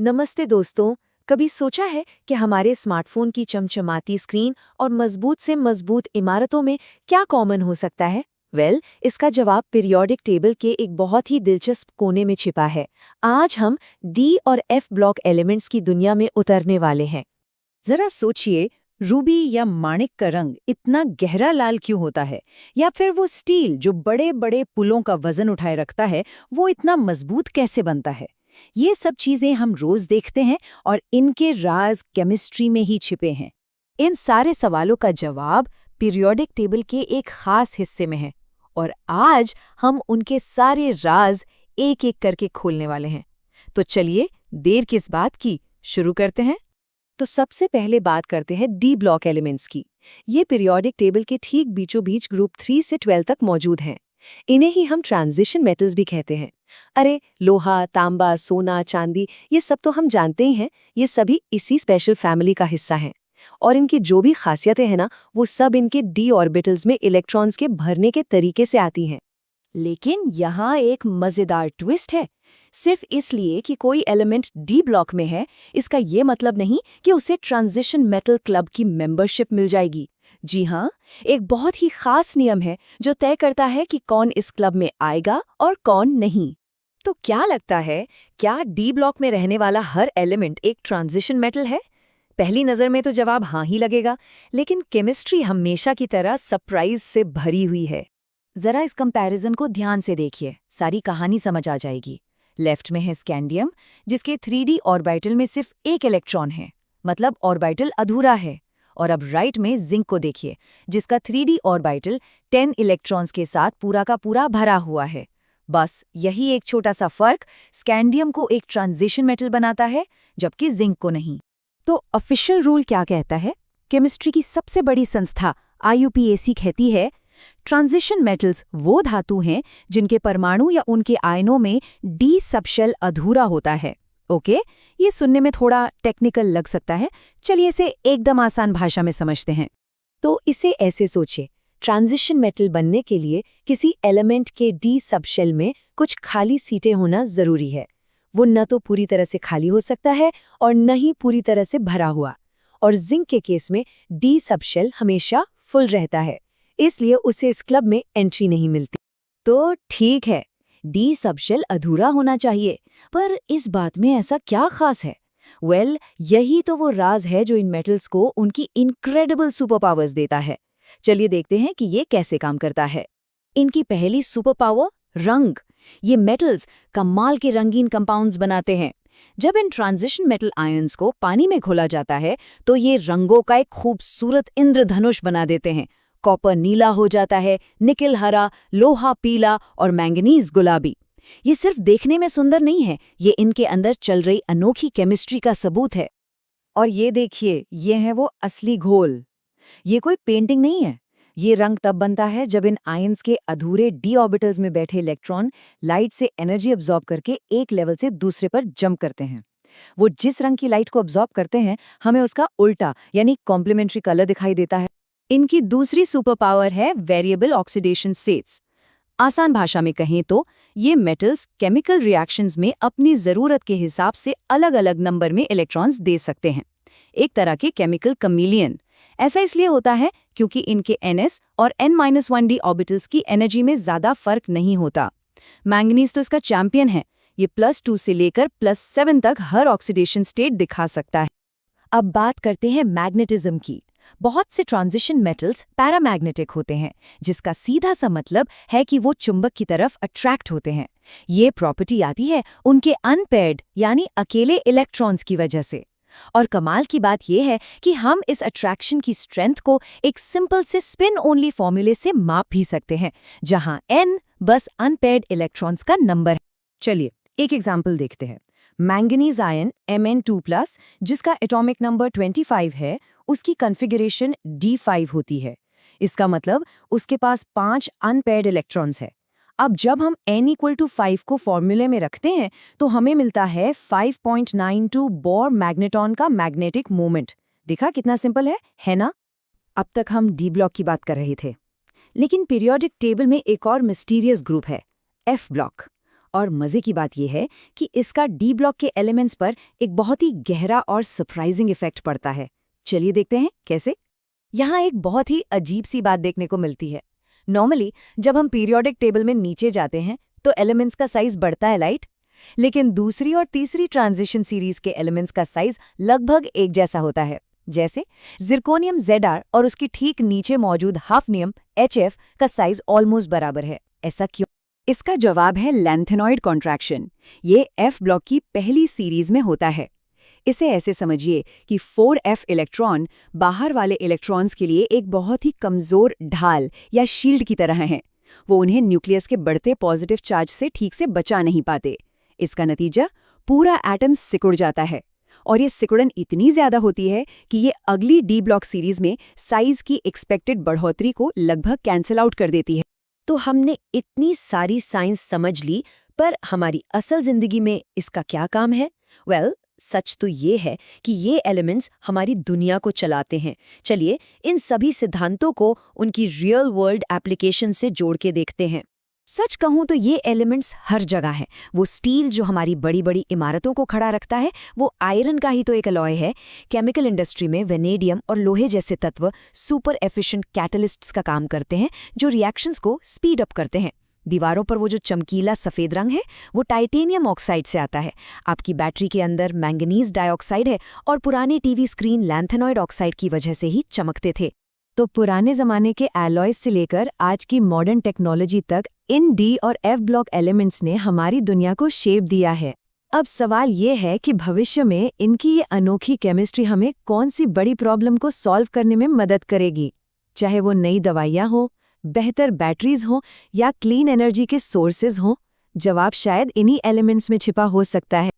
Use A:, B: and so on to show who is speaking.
A: नमस्ते दोस्तों। कभी सोचा है कि हमारे स्मार्टफोन की चमचमाती स्क्रीन और मजबूत से मजबूत इमारतों में क्या कॉमन हो सकता है? इसका जवाब पीरियोडिक टेबल के एक बहुत ही दिलचस्प कोने में छिपा है। आज हम डी और एफ ब्लॉक एलिमेंट्स की दुनिया में उतरने वाले हैं।
B: जरा सोचिए, रूबी या माणिक का रंग इतना गहरा लाल क्यों होता है? या फिर वो स्टील जो बड़े बड़े पुलों का वजन उठाए रखता है, वो इतना मजबूत कैसे बनता है? ये सब चीजें हम रोज देखते हैं और इनके राज केमिस्ट्री में ही छिपे हैं।
A: इन सारे सवालों का जवाब पीरियोडिक टेबल के एक खास हिस्से में है और आज हम उनके सारे राज एक एक करके खोलने वाले हैं। तो चलिए, देर किस बात की, शुरू करते हैं। तो सबसे पहले बात करते हैं डी ब्लॉक एलिमेंट्स की। ये पीरियोडिक टेबल के ठीक बीचों बीच ग्रुप 3 से 12 तक मौजूद हैं। इन्हें ही हम ट्रांजिशन मेटल्स भी कहते हैं। अरे, लोहा, तांबा, सोना, चांदी, ये सब तो हम जानते ही हैं। ये सभी इसी स्पेशल फैमिली का हिस्सा हैं। और इनकी जो भी खासियतें हैं ना, वो सब इनके डी ऑर्बिटल्स में इलेक्ट्रॉन्स के भरने के तरीके से आती हैं। लेकिन यहाँ एक मजेदार ट्विस्ट है। सिर्फ इसलिए कि कोई एलिमेंट डी ब्लॉक में है, इसका ये मतलब नहीं कि उसे ट्रांजिशन मेटल क्लब की मेंबरशिप मिल जाएगी। जी हाँ, एक बहुत ही खास नियम है जो तय करता है कि कौन इस क्लब में आएगा और कौन नहीं। तो क्या लगता है, क्या डी ब्लॉक में रहने वाला हर एलिमेंट एक ट्रांजिशन मेटल है? पहली नज़र में तो जवाब हाँ ही लगेगा, लेकिन केमिस्ट्री हमेशा की तरह सरप्राइज से भरी हुई है। जरा इस कंपैरिजन को ध्यान से देखिए, सारी कहानी समझ आ जाएगी। लेफ्ट में है स्कैंडियम, जिसके 3D ऑर्बिटल में सिर्फ एक इलेक्ट्रॉन है, मतलब ऑर्बिटल अधूरा है। और अब राइट में जिंक को देखिए, जिसका 3D ऑर्बिटल 10 इलेक्ट्रॉन्स के साथ पूरा का पूरा भरा हुआ है। बस यही एक छोटा सा फर्क स्कैंडियम को एक ट्रांजिशन मेटल बनाता है, जबकि जिंक को नहीं। तो ऑफिशियल रूल क्या कहता है? केमिस्ट्री की सबसे बड़ी संस्था IUPAC कहती है, ट्रांजिशन मेटल्स वो धातु हैं जिनके परमाणु या उनके आयनों में डी सबशेल अधूरा होता है। ओके, ये सुनने में थोड़ा टेक्निकल लग सकता है, चलिए इसे एकदम आसान भाषा में समझते हैं। तो इसे ऐसे सोचिए, ट्रांजिशन मेटल बनने के लिए किसी एलिमेंट के डी सबशेल में कुछ खाली सीटें होना जरूरी है। वो न तो पूरी तरह से खाली हो सकता है और न ही पूरी तरह से भरा हुआ। और जिंक के केस में डी सबशेल हमेशा फुल रहता है, इसलिए उसे इस क्लब में एंट्री नहीं मिलती। तो ठीक है, डी सबशेल अधूरा होना चाहिए, पर इस बात में ऐसा क्या खास है? यही तो वो राज है जो इन मेटल्स को उनकी इनक्रेडिबल सुपर पावर्स देता है। चलिए देखते हैं कि ये कैसे काम करता है। इनकी पहली सुपर पावर, रंग। ये मेटल्स कमाल के रंगीन कंपाउंड्स बनाते हैं। जब इन ट्रांजिशन मेटल आयंस को पानी में घोला जाता है, तो ये रंगों का एक खूबसूरत इंद्रधनुष बना देते हैं। कॉपर नीला हो जाता है, निकल हरा, लोहा पीला और मैंगनीज गुलाबी। ये सिर्फ देखने में सुंदर नहीं है, ये इनके अंदर चल रही अनोखी केमिस्ट्री का सबूत है। और ये देखिए, ये है वो असली घोल। ये कोई पेंटिंग नहीं है। ये रंग तब बनता है जब इन आयंस के अधूरे डी ऑर्बिटल्स में बैठे इलेक्ट्रॉन लाइट से एनर्जी अब्जॉर्ब करके एक लेवल से दूसरे पर जंप करते हैं। वो जिस रंग की लाइट को अब्जॉर्ब करते हैं, हमें उसका उल्टा यानी कॉम्प्लीमेंट्री कलर दिखाई देता है। इनकी दूसरी सुपर पावर है वेरिएबल ऑक्सीडेशन स्टेट्स। आसान भाषा में कहें तो ये मेटल्स केमिकल रिएक्शंस में अपनी ज़रूरत के हिसाब से अलग-अलग नंबर में इलेक्ट्रॉन्स दे सकते हैं। एक तरह के केमिकल कमीलियन। ऐसा इसलिए होता है क्योंकि इनके Ns और N-1d ऑर्बिटल्स की एनर्जी में ज़्यादा फर्क नहीं होता। मैंगनीज तो इसका चैंपियन है। ये +2 से लेकर +7 तक हर ऑक्सीडेशन स्टेट दिखा सकता है। अब बात करते हैं मैग्नेटिज्म की। बहुत से ट्रांजिशन मेटल्स पैरामैग्नेटिक होते हैं, जिसका सीधा सा मतलब है कि वो चुंबक की तरफ अट्रैक्ट होते हैं। ये प्रॉपर्टी आती है उनके अनपेयर्ड यानी अकेले इलेक्ट्रॉन्स की वजह से। और कमाल की बात यह है कि हम इस अट्रैक्शन की स्ट्रेंथ को एक सिंपल से स्पिन ओनली फॉर्मूले से माप भी सकते हैं, जहां n बस अनपेयर्ड इलेक्ट्रॉन्स का नंबर है। चलिए एक एग्जांपल देखते हैं। मैंगनीज आयन Mn2+, जिसका एटॉमिक नंबर 25 है, उसकी कॉन्फ़िगरेशन D5 होती है। इसका मतलब उसके पास 5 अनपेयर्ड इलेक्ट्रॉन्स है। अब जब हम n=5 को फॉर्मूले में रखते हैं, तो हमें मिलता है 5.92 बोर मैग्नेटॉन का मैग्नेटिक मोमेंट। देखा कितना सिंपल है ना? अब तक हम डी ब्लॉक की बात कर रहे थे, लेकिन पीरियोडिक टेबल में एक और मिस्टीरियस ग्रुप है, एफ ब्लॉक।
B: और मजे की बात यह है कि इसका डी ब्लॉक के एलिमेंट्स पर एक बहुत ही गहरा और सरप्राइजिंग इफेक्ट पड़ता है। चलिए देखते हैं कैसे। यहाँ एक बहुत ही अजीब सी बात देखने को मिलती है। नॉर्मली जब हम पीरियोडिक टेबल में नीचे जाते हैं तो एलिमेंट्स का साइज बढ़ता है, राइट? लेकिन दूसरी और तीसरी ट्रांजिशन सीरीज के एलिमेंट्स का साइज लगभग एक जैसा होता है। जैसे जिरकोनियम Zr और उसकी ठीक नीचे मौजूद हाफनियम HF का साइज ऑलमोस्ट बराबर है। ऐसा क्यों? इसका जवाब है लैंथेनॉइड कॉन्ट्रैक्शन। ये F ब्लॉक की पहली सीरीज में होता है। इसे ऐसे समझिए कि 4f इलेक्ट्रॉन बाहर वाले इलेक्ट्रॉन्स के लिए एक बहुत ही कमजोर ढाल या शील्ड की तरह हैं। वो उन्हें न्यूक्लियस के बढ़ते पॉजिटिव चार्ज से ठीक से बचा नहीं पाते। इसका नतीजा पूरा एटम सिकुड़ जाता है, और ये सिकुड़न इतनी ज्यादा होती है कि ये अगली डी ब्लॉक सीरीज में साइज की एक्सपेक्टेड बढ़ोतरी को लगभग कैंसिल आउट कर देती है।
C: तो हमने इतनी सारी साइंस समझ ली, पर हमारी असल जिंदगी में इसका क्या काम है? सच तो ये है कि ये एलिमेंट्स हमारी दुनिया को चलाते हैं। चलिए इन सभी सिद्धांतों को उनकी रियल वर्ल्ड एप्लीकेशन से जोड़ के देखते हैं।
A: सच कहूं तो ये एलिमेंट्स हर जगह हैं। वो स्टील जो हमारी बड़ी बड़ी इमारतों को खड़ा रखता है, वो आयरन का ही तो एक अलॉय है। केमिकल इंडस्ट्री में वेनेडियम और लोहे जैसे तत्व सुपर एफिशिएंट कैटलिस्ट्स का काम करते हैं, जो रिएक्शंस को स्पीड अप करते हैं। दीवारों पर वो जो चमकीला सफ़ेद रंग है, वो टाइटेनियम ऑक्साइड से आता है। आपकी बैटरी के अंदर मैंगनीज डाइऑक्साइड है, और पुराने टीवी स्क्रीन लैंथेनॉइड ऑक्साइड की वजह से ही चमकते थे।
B: तो पुराने ज़माने के एलॉयज से लेकर आज की मॉडर्न टेक्नोलॉजी तक इन डी और एफ ब्लॉक एलिमेंट्स ने हमारी दुनिया को शेप दिया है। अब सवाल ये है कि भविष्य में इनकी ये अनोखी केमिस्ट्री हमें कौन सी बड़ी प्रॉब्लम को सॉल्व करने में मदद करेगी, चाहे वो नई दवाइयाँ हों, बेहतर बैटरीज हों या क्लीन एनर्जी के सोर्सेज हों। जवाब शायद इन्हीं एलिमेंट्स में छिपा हो सकता है।